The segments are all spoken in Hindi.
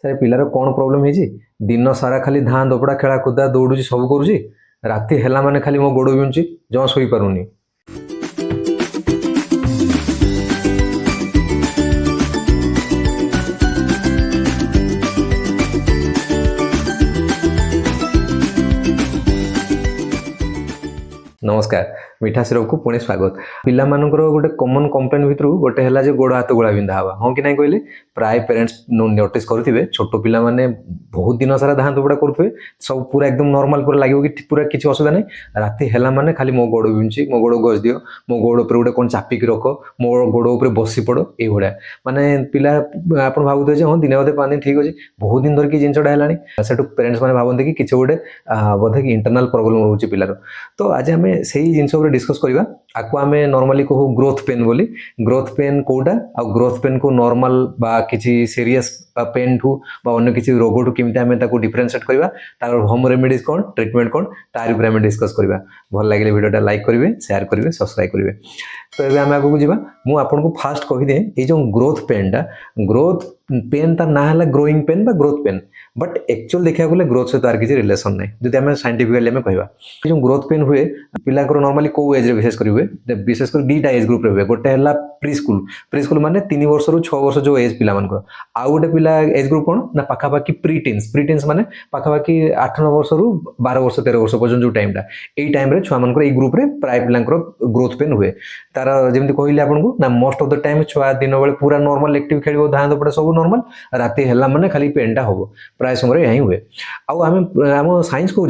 सारे पिलार कौन प्रोब्लेम है दिन सारा खाली धाँ दपड़ा खेला कूदा दौड़ुची सब करुच्ची राति है माने खाली मो गोड़ बिंधुची जमा शोई पारुनी। नमस्कार मीठा सिरप को पुणी स्वागत। पिला मानकर गोटे कॉमन कंप्लेन भितर गोटे है जो गोड़ हाथ गोड़ा बिंधा हवा हाँ कि ना कहले प्राय पेरेंट्स नोटिस करुवे छोट पिला माने बहुत दिन सारा धाँ दुबड़ा करुवे सब पूरा एकदम नॉर्मल पूरा लगे कि पूरा किसी असुविधा नहीं राति है माने खाली मो गोड़ बिंधुची मो गोड़ गज दियो मो गोड़ उपर गोटे कौन चापिक रख मो गोड़ उपर बसी पड़ ये माने पिला आप भावुए हाँ दिन अधे 5 दिन ठीक अच्छे बहुत दिन धरिकी जिनसा है पेरेंट्स मैंने भावती कि किसी गोटे बोधे कि इंटरनाल प्रोब्लेम रोचे पिलार। तो आज आम से जिन डिस्कस करवा आपको आम नॉर्मली कहू ग्रोथ पेन बोली ग्रोथ पेन कोटा आ ग्रोथ पेन को नॉर्मल बा किसी सीरियस पेन ठू बा अन्य किसी रोग ठू केमती आम डिफरेंशिएट करवा तार होम रेमेडीज कौन ट्रिटमेंट कौन तार ऊपर आम डिस्कस करवा। भल लगे वीडियोटा लाइक करेंगे शेयर करेंगे सब्सक्राइब करेंगे। तो ये आम आगे जावा मुझे आपको फास्ट कहीदे ये जो ग्रोथ पेनटा ग्रोथ पेन तार ना है ग्रोइंग पेन बा ग्रोथ पेन बट एक्चुअल देखा गले ग्रोथ सहित आर किसी रिलेशन नहीं जब आम साइंटिफिकली आम कहवा जो ग्रोथ पेन हुए पिला नॉर्मली कौ एज विशेषकर 2टा एज ग्रुप हुए गोटे है प्री स्कूल माने 3 वर्ष रु 6 वर्ष जो एज पिला आउ गोटे पिला एज ग्रुप कौन ना पाखापाखि प्री टीन्स माने पाखापाखि 8-9 वर्ष रु 12 वर्ष 13 वर्ष पर्यटन जो टाइमटा यही टाइम छुआ मान ग्रुप में प्राय पिला ग्रोथ पेन हुए तार जमी कहली आपको ना मोस्ट ऑफ द टाइम छुआ दिन बेले पूरा नॉर्मल एक्टिव खेल धाँ दपड़ा सब नॉर्मल राति है माने खाली पेनटा हम प्राय समय यही हुए आम साइंस कहूँ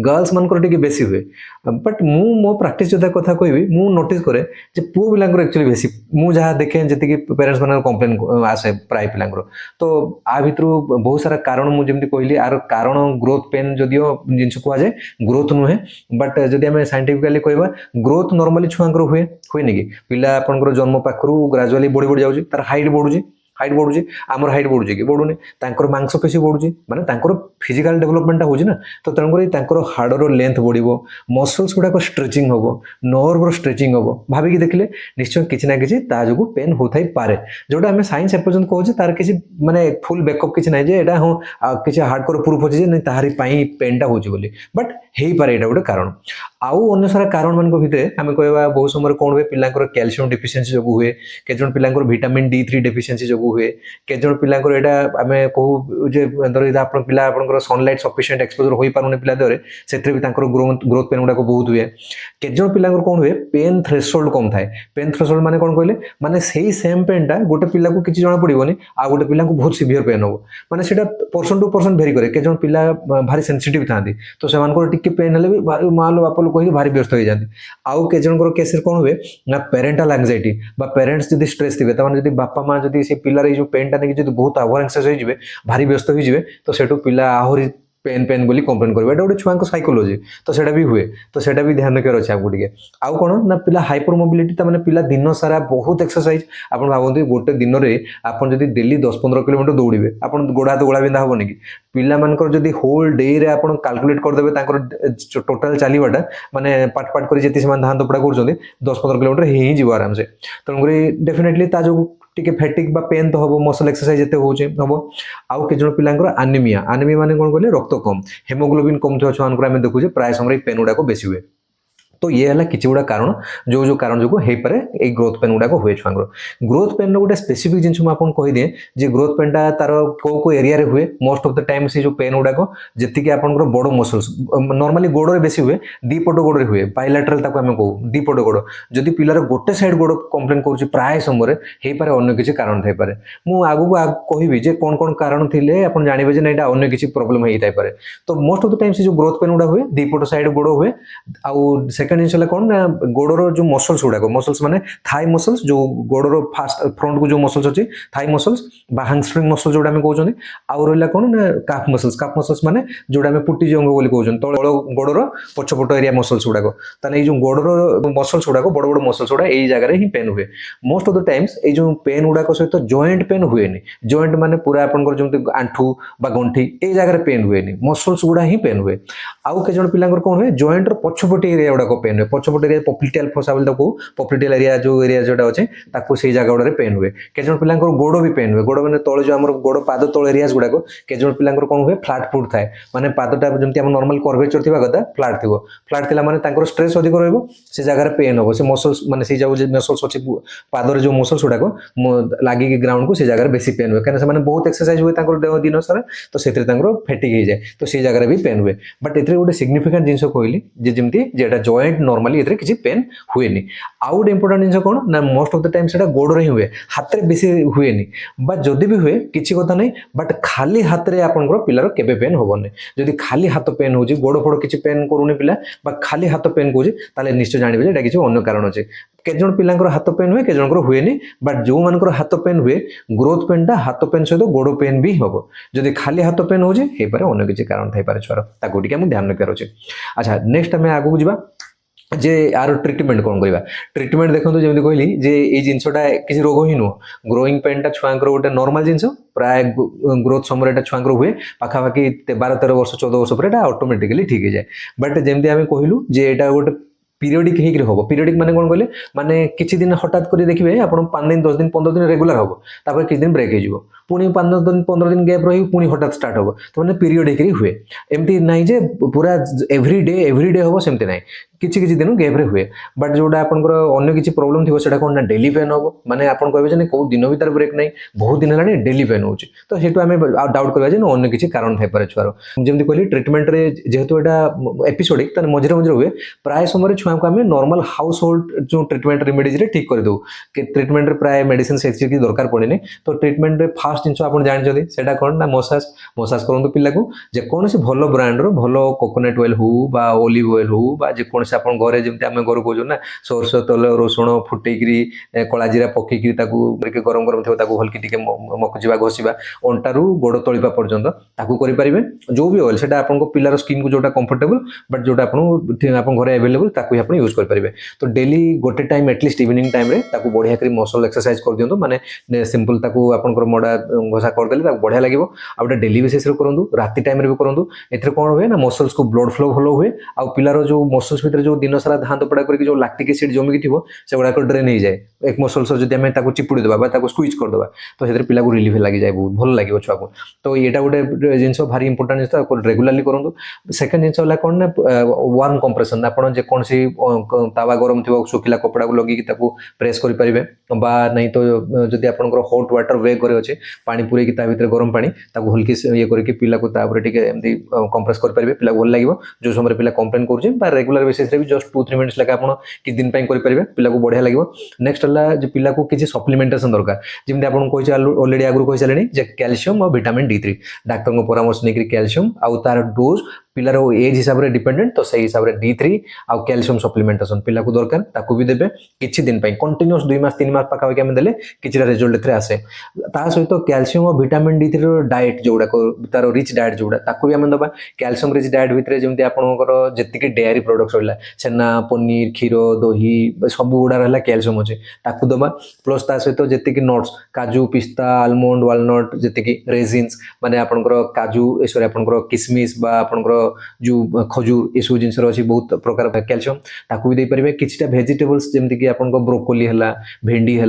गर्ल्स मानकर बेसी हुए बट मो प्रैक्टिस जो कथा कहबी मु नोटिस करे पुओ पिला एक्चुअली बेसी मु जहाँ देखे जी पेरेंट्स मान कंप्लेन आसे प्राय पिला तो आ भितर बहुत सारा कारण मुझे कहली आर कारण ग्रोथ पेन जदियो जिन कहुए ग्रोथ नुहे बट जदि आम साइंटिफिकली कहवा ग्रोथ नॉर्मली छुआंकर हुए कि पिला आपंकर जन्म पाखु ग्राजुअली बढ़ी बढ़ी जाऊँगी तार हाइट बढ़ुची आमर हाइट बढ़ुची कि बढ़ुनी तांकर मांसपेशी बढ़ुची माने तांकर फिजिकल डेवलपमेंट होची ना तो तेणुकर तांकर हाड़र लेंथ बढ़िबो मसल्स गुड़ाक स्ट्रेचिंग हम नर्वर स्ट्रेचिंग हम भाविकी देखिले निश्चय किसी ना किसी ता जो पेन होथाई पारे जोटा आम साइंस एपर्यंत कहूँ तार किसी माने फुल बैकअप किसी ना एटा हाँ किसी हार्डकोर प्रूफ अच्छे नहीं ताहारी पेनटा होची बोली बट हो पारे यहाँ गोटे कारण आउ अन्य सारा कारण मान भितर आम कहवा बहुत समय कौन हुए पिलांकर कैल्शियम डिफिशिएंसी जो हुए केजन पिलांकर विटामिन D3 डिफिशिएंसी जो हुए केजन पिलांकर एटा आम कहू जे धर आप पिला आपंकर सनलाइट सफिशिएंट एक्सपोजर हो पारे पिला देहरे से ग्रोथ पेन गुड़ाक बहुत हुए केजन पिलांकर कौन हुए पेन थ्रेशोल्ड कम थाए पेन थ्रेशोल्ड माने कौन कहले माने सेही सेम पेनटा गोटे पिला को किसी जना पड़ोनी आ गोटे पिला को बहुत सीवियर पेन हो माने सेटा पर्सन टू पर्सन भेरी करे केजन पिला भारी सेंसिटिव था तो से पेन हेल्ले भी भारी माल बापल कही भारी व्यस्त हो जाती आउ के जनकर केस कौन हुए ना पेरेंटाल एंजाइटी बा पेरेंट्स जब स्ट्रेस थे जब बापा माँ जब से पिलार जो पेनटा नहीं जब बहुत ओवर एंग्जाइज हो भारी व्यस्त हो तो सेठू पिला आहरी पेन बोली कंप्लेन करेंगे एटा गोटे छुआ साइकोलोजी तो सेटा भी हुए तो सेटा भी ध्यान रखार अच्छे आपको टे आउ कौन ना पिला हाइपर मोबिलिटी मैंने पिला दिन सारा बहुत एक्सरसाइज आप भावती गोटे दिन में आप डेली 10-15 किलोमीटर दौड़े आप गोड़ हाथ गोड़ा बिंधा हेनी कि पिला मानकर जदि होल डे रे आप कैलकुलेट करदे टोटाल चलवाटा माने पाट पाट कर धान दपड़ा कर 10-15 किलोमीटर ही जीव आराम से तेणुक डेफिनेटली जो टिके फैटिक बा पेन तो हम मसल एक्सरसाइज जिते हम आउ के पिलांकर आनिमिया माने कौन कहले रक्त कम हेमोग्लोबिन कम थोड़ा छुआ आम देखुचे प्राय समय पेन गुड़ाक बेसी हुए तो ये है किसी गुड़ा कारण जो कारण जो हो पारे ये ग्रोथ पेन गुड़ाक हुए छुआंकर ग्रोथ पेन गोटे स्पेसिफिक जिन मुझे कहीदिए जे ग्रोथ पेनटा तार को एरिया हुए मोस्ट ऑफ द टाइम से जो पेन गुड़ाक जी आपंकर बड़ मसल्स नॉर्मली गोड़े बेसी हुए दीपट गोड़े हुए बायलैटरल आम कहू दीपट गोड़ जदि पिलार गोटे साइड गोड़ कंप्लेन कर प्राय समय हो पारे अन्य किसी कारण थाईपे मुझे आगू कहि कौन कौन कारण थे आप जानवे जे ना अन्य किसी प्रोब्लेम होता है तो मोस्ट ऑफ द टाइम से जो ग्रोथ पेन गुड़ा हुए दीपट साइड गोड़ हुए आउ सेकेंड जिन कौन ना गोड़र जो मसल्स गुड़ाक मसल्स माने थाई मसल्स जो गोड़र फास्ट फ्रंट को जो मसल्स अच्छी थाई मसल्स बा हैमस्ट्रिंग मसल्स जोड़ा कहते आउ रहा कौन ना काफ मसल्स माने जोड़ा पुटी अंग बोली कहते तल गोड़र पछपट एरिया मसल्स गुड़ाक ताले जो गोड़र मसल्स गुड़ाक बड़ बड़ मसल्स गुड़ा यही जगह ही पेन हुए मोस्ट ऑफ द टाइम्स ये जो पेन गुड़ाक सहित जॉइंट पेन हुए जॉइंट माने पूरा आपंकर जमी आंठू बा गंठी ये जगह पेन हुए मसल्स गुड़ा ही पेन हुए आउ के जन पिला कौन हुए जॉइंटर पछपटी एरिया गुड़ाक पेन हुए पछपट एरिया पॉप्लिटियल फोसा बोल ताको पॉप्लिटियल एरिया जो एरिया जोटा अच्छे ताको से जगह गुड़ा पेन हुए केजन पिला गोड़ भी पेन हुए गोड़ मैंने तले जो आम गोड़ पाद तल एरिया गुड़ाक केजन पिला कौन हुए फ्लाट फुट थाए माने पादटा जमी आम नॉर्मल कर्वेचर थी कथा फ्लाट थी फ्लाट थी माने स्ट्रेस अधिक से जगह पेन हम से मसल्स माने से मसल्स अच्छे पादर जो मसल्स गुड़ाक लगिक ग्राउंड को से जगह बेसी पेन हुए कहीं बहुत एक्सरसाइज हुए दिन सारा तो से फेटिक हो जाए तो से जगह भी पेन हुए बट ए गोटे सिग्निफिकेंट जिन कहली जमी जेटा जॉइंट नॉर्मली ए किसी पेन हुए आउ गोटे इंपोर्टेंट जिन कौन ना मोस्ट ऑफ द टाइम से गोड़ ही हुए हाथ में बेसी हुए बट जदि भी हुए किसी कथा नहीं बट खाली हाथ में आप पिलार केबे पेन हेनी जदि खाली हाथ पेन हो गोड़ फोड़ किसी पेन करूनी पिला खाली हाथ पेन कौन निश्चय जानवे ये किसी अन्य कारण अच्छे केजन पिला हाथ पेन हुए केजन हुए बट जो मान हाथ पेन हुए ग्रोथ पेन टा हाथ पेन सहित गोड़ पेन भी हम जदि खाली हाथ पेन हो अन्य किसी कारण थाईपे छुआर ताकू ध्यान रखार अच्छे। अच्छा नेक्स्ट आम आगू जा जे यार ट्रिटमेंट कौन करवा ट्रिटमेंट देखो जमी कहली जे ये जिनसा किसी रोग ही नुह ग्रोइंग पेन टा छुआ गोटे नॉर्मल जिनस प्राय ग्रोथ समय छुआर हुए पाखापाखि 12-13 वर्ष 14 वर्ष पर ऑटोमेटिकली ठीक हो जाए बट जमी आम कहलु जे यहाँ गोटे पीरियडिक हम पीरियडिक माने कौन कहले माने किसी दिन हठात कर देखिए आप 5 दिन 10 दिन 15 दिन रेगुलर हम तापर किसी दिन ब्रेक हो पुणी 5 दिन 15 दिन गैप रही पुणी हठात स्टार्ट हम तो मैंने पीरियडिक हुए एमती ना जे पूरा एवरीडे हम सेमती ना किसी किसी दिन गैप हुए बट जोटा आपंकर अन्य किसी प्रोब्लेम थी से कौन ना डेली पेन हम माने आप कहे कौ दिन भी तार ब्रेक नहीं बहुत दिन है डेली पेन हो तो ये आम डाउट करवा अन्य किसी कारण थाईपे छुआर जमी कहली ट्रिटमेंट जेहेतु यहाँ एपिसोडिक मझे मझे हुए प्राय समय छुआ को आम नॉर्मल हाउस होल्ड जो ट्रिटमेंट रेमेडीज ठीक कर दो ट्रिटमेंट प्राय मेडिसिन से दरकार पड़े तो ट्रिटमेंट फास्ट जिन आप जानते हैं कौन ना मसाज मसाज करूँ पिला को जेकोसी भल ब्रांडर भल कोकोनट ऑयल हो बा ओलिव ऑयल हो बा जेकोसी आप घरे जमी आम घर कौन ना सोरस तेल रसुण फुटेकरी कला जीरा पकईकरी गरम गरम थी भल्कि मकुचा घषा अंटारू गोड़ तलिपा पर्यंत करें जो भी ऑयल से पिलार स्किन को जोटा कंफर्टेबल बट जोटा आप घरे एवेलेबल आप यूज करेंगे तो डेली गोटे टाइम एटलिस्ट इवनिंग टाइम बढ़िया कर मसल एक्सरसाइज कर दिखाँ माने सिंपल आपंकर मड़ा घसा करदे बढ़िया लगे आउटे डेली बेसिस करूँ राति टाइम भी करूँ एथेर कौन हुए ना मसल्स को ब्लड फ्लो भल हुए आउ पिलार जो मसल्स भितर जो दिन सारा धान तपड़ा करके जो लैक्टिक एसिड जमिकी थी से गुड़ाक ड्रेन हो जाए एक मसल्स जब आम चिपुड़ी देवा स्क्विज करदे तो से पिला को रिलीफ लगी जाए बहुत भल लगे छुआ को तो यहाँ गोटे जिन भारी इंपोर्टाट जिन रेगुलाली करूँ सेकेंड जिन कौन ना वार्म कंप्रेशन आप जेकोसी तावा गरम थी शुखिला कपड़ा को लगे प्रेस करेंगे नहीं तो जदि आप हॉट वाटर वे करे अच्छे पानी पूरे भर गरम पानी हल्की ये करके पिला को एमती कंप्रेस करेंगे पिला भल लगे जो समय पिला कंप्लेन कर रेगुलर बेसिस जस्ट 2-3 मिनट्स लगे आप किसी दिन करेंगे पिला को बढ़िया लगे नेक्स्ट है पिला को किसी सप्लीमेंटेशन दरकार जमी आप ऑलरेडी आगुरी कही सारे कैल्शियम और विटामिन D3 डाक्तर परामर्श नहीं कैल्शियम आउ तार डोज पिलार एज हिसाब से डिपेंडेंट तो सही हिसाब से D3 आउ कैल्शियम सप्लीमेंटेशन पिला को दरकार ताकू भी देवे किछि दिन कंटिन्यूअस 2 मास 3 मास पाखापाखि आम देले किछि रिजल्ट आसे सहित कैल्शियम और विटामिन D3 डाएट जोड़ा तार रिच डाएट जोड़ा ताकू भी आम दबा कैल्शियम रिच डाएट भितर जमी आपंकर जी डेयरी प्रोडक्ट्स रहा छेना पनीर क्षीर दही सब गुड़ा रहा कैल्शियम अच्छे ताकू दबा प्लस सहित जी नट्स काजू पिस्ता आलमंड वालनट जी रेजिन्स माने आपंकर काजू सॉरी आपंकर किसमिस बा आपंकर जो खजूर ये सब जिन अच्छी बहुत प्रकार कैल्शियम ताकू भी देपारे किछटा वेजिटेबल्स जमीक आप ब्रोकोली है भेंडी है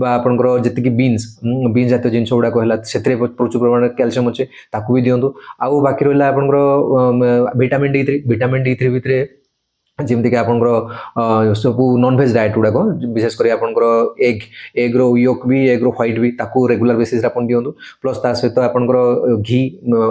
आपंकर जी बीन्स बीन्स जातीय जिन गुड़ाक है प्रचुर परिमाण कैल्शियम अच्छे ताकू भी दिंतु आउ बाकी रहा आपंकर विटामिन D3 भितर जमीक आपंकर सब नॉनभेज डाएट गुड़ाक विशेषकर आपंकर एग्र योक भी एग्र व्हाइट भी ताकू रेगुलर बेसिस आप दिंतु प्लस सहित आपंकर घी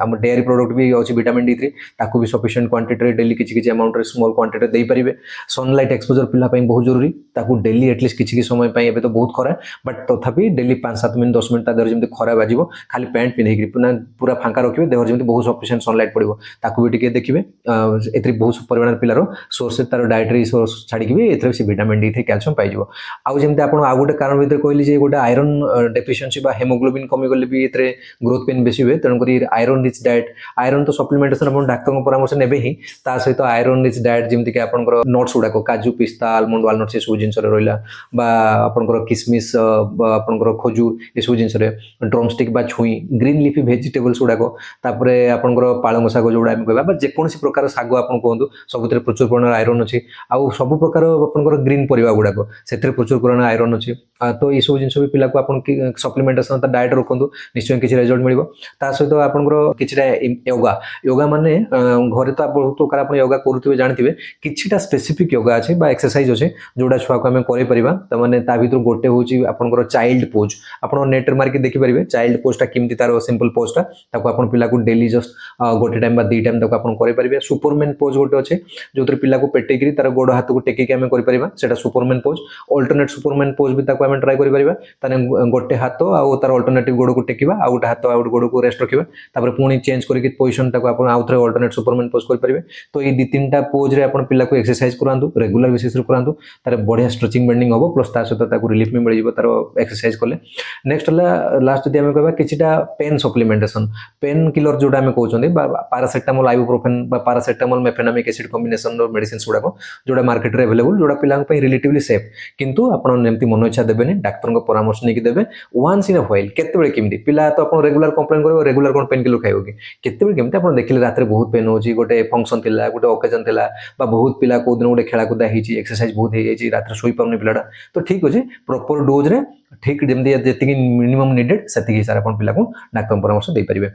आम डेयरी प्रोडक्ट भी अच्छी विटामिन D3 ताकू भी सफिशिएंट क्वांटिटी डेली किसी अमाउंट स्मॉल क्वांटिटी दे पारे सनलाइट एक्सपोजर पिला बहुत जरूरी ताकू डेली एटलिस्ट किसी समय एवं तो बहुत खरा बट तथापि डेली 5-7 मिनट 10 मिनट देहर जमी खरा बाजिब खाली पैंट पिंधे पूरा फांका रखिए देहर जमी बहुत सफिशिएंट सनलाइट पड़ो ताकू भी देखिए ए बहुत परिमाण पिलार सोर्स तार डायटरी सोर्स छाड़ी भी ए विटामिन D3 कैल्शियम पाइब आउ जमी आप गोटे कारण भर कहली गोटे आयरन डेफिशिएंसी हेमोग्लोबिन कमीगले भी ये ग्रोथ पेन बेसी हुए तेणुक आयरन रिच डाएट आयरन तो सप्लीमेंटेशन आप डाक्तर परामर्श ने ही सहित आयरन रिच डाएट जमीक आप नट्स गुड़ाक काजू पिस्ता आलमंड वालनट से सब जिन रहा आपंकर किसमिस आपंकर खजूर ये सब जिन ड्रमस्टिक बा छुई ग्रीन लिफी भेजिटेबल्स गुड़ाक आपंकर पालंग शाग जोड़ा कह जेकोसी प्रकार शाग आप कहूँ सब प्रचुर परिमाण आयरन अच्छी आउ सब प्रकार आपंकर ग्रीन परिवा गुड़ाक से प्रचुर परिमाण आयरन अच्छी तो ये सब जिन भी पिला को आप सप्लीमेंटेशन डाएट रखु निश्चय किसी रिजल्ट मिल सहित आपंकर कि योगा योगा माने घरे तो बहुत प्रकार आप योगा करुवे जानते किछिटा स्पेसिफिक योगा अच्छे एक्सरसाइज अच्छे जोड़ा छुआ को आम कर मैंने भर गोटे हूँ आपंकर चाइल्ड पोज आप नेट मार्क देखिपारे चाइल्ड पोजटा केमती तार सिंपल पोजटा आप पिला को डेली जस्ट गोटे टाइम दी टाइम करेंगे सुपरमैन पोज गोटे अच्छे जो पिला को पेटेक तार गोड़ हाथ को टेकिक आम कर Superman pose alternate Superman pose भी आम ट्राए करें गोटे हाथ आउ तार अल्टरनेटिव गोड़ को टेकिबा आ गोटे हाथ आ गोड़ को रेस्ट रखा तापर पुणी चेंज करके पोजिशन आउ थे अल्टरनेट सुपरमैन पोज करेंगे तो ये दी तीन पोज रे पिला को एक्सरसाइज करातु रेगुलर बेसिस करातु तार बढ़िया स्ट्रेचिंग बेंडिंग हम प्लस सहित रिलीफ भी मिल तार एक्सरसाइज कले नेक्स्ट लास्ट जब आम कह किछिटा पेन सप्लीमेंटेशन पेन किलर जोटा आम कहते paracetamol ibuprofen paracetamol mefenamic acid combination medicine गुड़ाक जोटा मार्केट रे अवेलेबल जोटा पिला रिलेटिवली सेफ किंतु आपमती मन इच्छा देवे डाक्तर परामर्श नहीं देवे वन्स इन अ व्हाइल केते केमती पिला तो आप रेगुलर कंप्लेन कर रेगुलर कौन पेन किलर खाइब कि केते केमती आप देखिले रात बहुत पेन हो गोटे फंक्शन थिला गोटे ओकेजन थिला बहुत पिला को दिन गोटे खेलाकूदा होती एक्सरसाइज बहुत हो रात शोई पारनी पिलाटा तो ठीक अच्छे प्रॉपर डोज रे ठीक जमी जी मिनिमम नीडेड से हिसाब से पिला को डाक्तर परामर्श दे पारे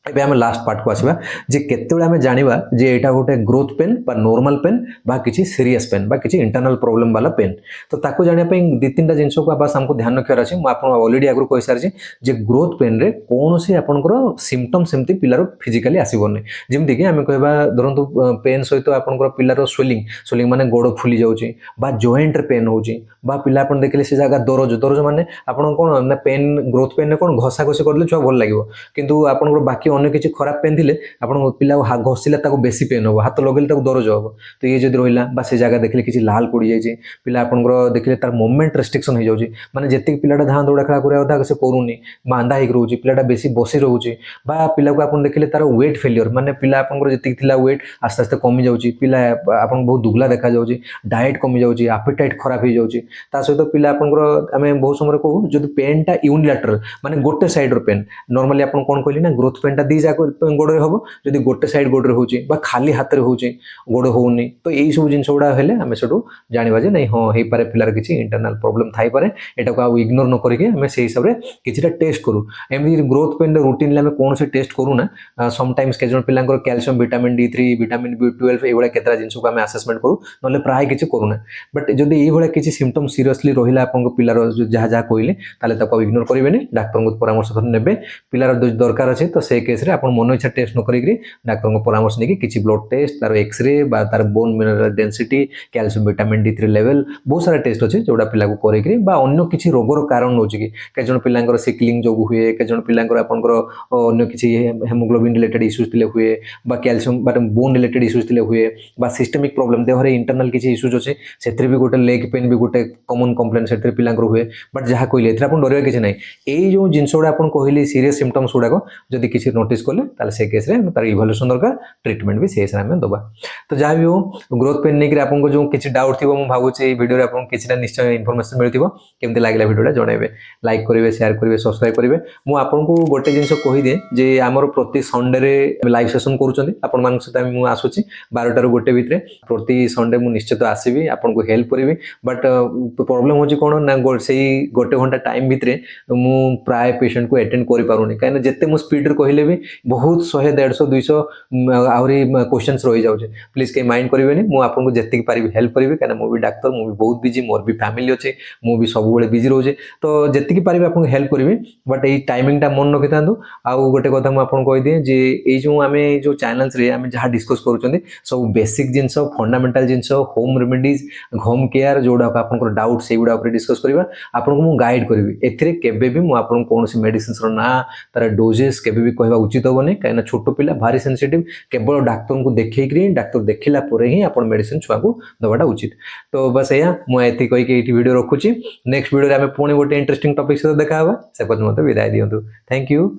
एबे आम लास्ट पार्ट को आसवा जे केतेबेले आम जानिबा जे एटा गोटे ग्रोथ पेन बा नॉर्मल पेन बा किछि सीरियस पेन बा किछि इंटरनल प्रॉब्लम वाला पेन तो ताको जानिया पई दी तीनटा जिंस को बस हमको ध्यान रखियार अछि म आपन ऑलरेडी आगु कहि सारछि जे ग्रोथ पेन रे कोनोसी आपनकर सिम्पटम सेमति पिलार फिजिकली आसीबोनी जेमति कि आम कहबा धरंतु पेन सहित आपनकर पिलार स्वेलिंग माने गोड़ फुली जाउछि बा जॉइंट रे पेन होउछि बा पिला आपन देखले से जगह दरज माने आपन कोन ना पेन ग्रोथ पेन रे कोन घसा घसी करले छुआ भल लागिवो किंतु आपनकर बाकी अन्य किसी खराब पेन थे आप पिला घषिले बेसी पेन हम हाथ लगे दरज हम तो ये जब रहा से जगह देखिए किसी लाल पड़ जाए पिला आपंकर देखिए तार मोमेंट रेस्ट्रिक्शन हो जाए माने जी पिलाटा धाँ दौड़ा खेला कर से करूनी मांदा हो रोचे पिलाटा बेसी बसी रोचे पिला को आप देखिए तार वेट फेलियर माने पिला आपंकर जी वेट आस्ते आस्ते कमी जाऊँगी पिला आप बहुत दुगला देखा जाऊँगी डाएट कमी जाऊँगी आपेटाइट खराब हो जाऊँगी सहित पिला आपंकर आम बहुत समय कहूँ जो पेनटा यूनिलैटरल माने गोटे साइड्र पेन नॉर्मली आप कौन कहली ना ग्रोथ पेनटा दी जाक गोड़े हम जब गोटे साइड गोड़े हो खाली हाथ में होड़ होनी तो यही सब जिन गुड़ा हेल्ले आम से जाना जे नहीं हाँ हो पारे पिलार किसी इंटरनल प्रॉब्लम थाई पारे एटा को इग्नोर न करके आम से हिसाब से किसी टेस्ट करूँ एमती ग्रोथ पेन रूटीन आम कौन से टेस्ट करूना समटाइम्स के पिला calcium vitamin D3 vitamin B12 ये केतरा जिन को आम आसेसमेंट करूँ ना प्राय किसी करूना बट जब ये किसी सिम्पटम सीरियसली रहा आप पिलार जहाँ जहाँ कहले इग्नोर करेंगे डाक्तर परामर्श ने पिलार दरकार अच्छे तो से केस आप मन इच्छा टेस्ट न करी डाक्तर को परामर्श नहीं किसी ब्लड टेस्ट तार एक्सरे तार bone mineral density calcium vitamin D3 level बहुत सारा टेस्ट अच्छे जोड़ा पिला को करेंगे अन्य किसी रोगर कारण नौ कि कई पिला सिकलिंग जो हुए कई पिला अन्य किसी हेमोग्लोबिन रिलेटेड इश्यूज हुए कैल्शियम बोन रिलेटेड इश्यूज हुए सिस्टेमिक प्रॉब्लम देहरे इंटरनल किसी इश्यूज अच्छे से भी गोटे लेग पेन भी गोटे कॉमन कंप्लेन से पिला हुए बट जहाँ कहले आप डर किसी ना यही जो जिन गुड़ा आप कहली सीरीयस सिम्पटम्स गुड़ाक जब किसी नोटिस कले से केस तार इवोल्यूशन दरकार ट्रिटमेंट भी से हिसाब से दबा तो जहाँ भी हो ग्रोथ पेन नहीं आपको जो किसी डाउट थी मुझे भावुँ वीडियो आपको किसी निश्चय इनफॉरमेशन मिलता केमती लगे वीडियोटा जनइबे लाइक करेंगे शेयर करेंगे सब्सक्राइब करेंगे मुझे आपको गोटे जिन कहीदे जे आमर प्रति संडे लाइव सेसन करुँच सहित मुझे आसूँ 12 रू गोटे भितर प्रति संडे मुझे निश्चित आसबि आपको हेल्प करी बट प्रॉब्लम हो कौन ना से गोटे घंटा टाइम भितर मु प्राय पेशेंट को अटेंड कर पारुनी कहीं जिते मुझे स्पीड कहले भी बहुत 100 150 200 आहरी क्वेश्चंस रही जाऊे प्लीज कहीं माइंड करेंगे मुझे आपको जितकी पारि हेल्प करी कहीं मुझे डाक्तर मुझे बहुत बिजी मोर भी फैमिली अच्छे मुझे सब बिजी रोचे तो जितकी पारि आपको हेल्प करी बट ये टाइमिंगटा मन रखी था आउ गोटे कथा मुझे कहीदिए जे ये जो आम जो चैनल्स रे आम जहाँ डिस्कस करुँच सब बेसिक जिनस फंडामेंटाल जिनस होम रेमेडीज होम केयर जोड़ा आप डाउट से गुड़ा डिस्कस करवा आपको मुझे गाइड करी एवं भी मुझे कौन मेडिसिन ना तार डोजेस के कहवा उचित हेनी कहीं छोट पिला भारी सेंसिटिव केवल डाक्तर को देखिए डाक्तर देखला ही आप मेडिसिन छुआ को दबाटा उचित तो बस या मुझे कहीकि ये वीडियो रखुची नेक्स्ट वीडियो में पुणी गोटे इंटरेस्टिंग टॉपिक सहित देखा से मत विदाय दिंतु थैंक यू।